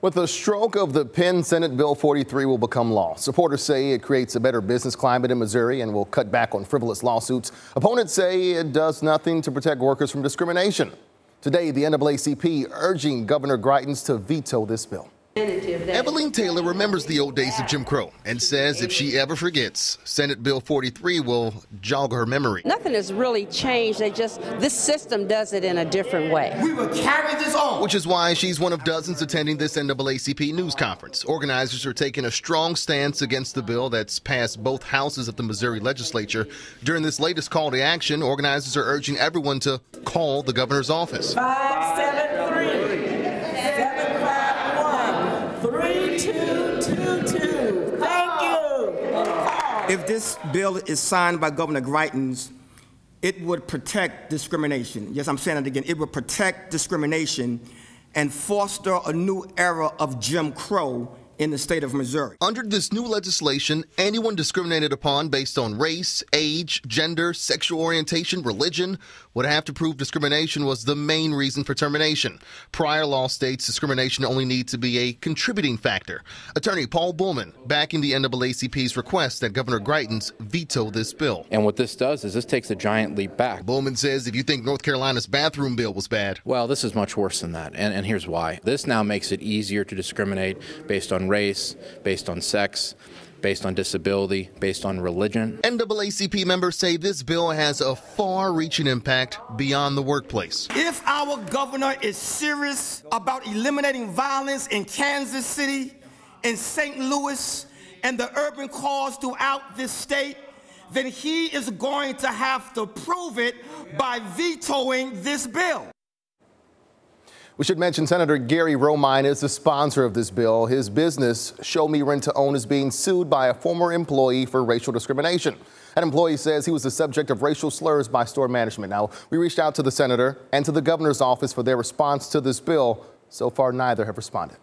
With a stroke of the pen, Senate Bill 43 will become law. Supporters say it creates a better business climate in Missouri and will cut back on frivolous lawsuits. Opponents say it does nothing to protect workers from discrimination. Today, the NAACP urging Governor Greitens to veto this bill. Evelyn Taylor remembers the old days of Jim Crow and says if she ever forgets, Senate Bill 43 will jog her memory. Nothing has really changed. This system does it in a different way. We will carry this on. Which is why she's one of dozens attending this NAACP news conference. Organizers are taking a strong stance against the bill that's passed both houses of the Missouri legislature. During this latest call to action, organizers are urging everyone to call the governor's office. 573-751-3222. Thank you. If this bill is signed by Governor Greitens, it would protect discrimination. Yes, I'm saying it again. It would protect discrimination and foster a new era of Jim Crow in the state of Missouri. Under this new legislation, anyone discriminated upon based on race, age, gender, sexual orientation, religion would have to prove discrimination was the main reason for termination. Prior law states discrimination only needs to be a contributing factor. Attorney Paul Bullman backing the NAACP's request that Governor Greitens veto this bill. And what this does is this takes a giant leap back. Bullman says if you think North Carolina's bathroom bill was bad. Well, this is much worse than that, and here's why. This now makes it easier to discriminate based on race, based on sex, based on disability, based on religion. NAACP members say this bill has a far-reaching impact beyond the workplace. If our governor is serious about eliminating violence in Kansas City, in St. Louis, and the urban cores throughout this state, then he is going to have to prove it by vetoing this bill. We should mention Senator Gary Romine is the sponsor of this bill. His business, Show Me Rent to Own, is being sued by a former employee for racial discrimination. An employee says he was the subject of racial slurs by store management. Now, we reached out to the senator and to the governor's office for their response to this bill. So far, neither have responded.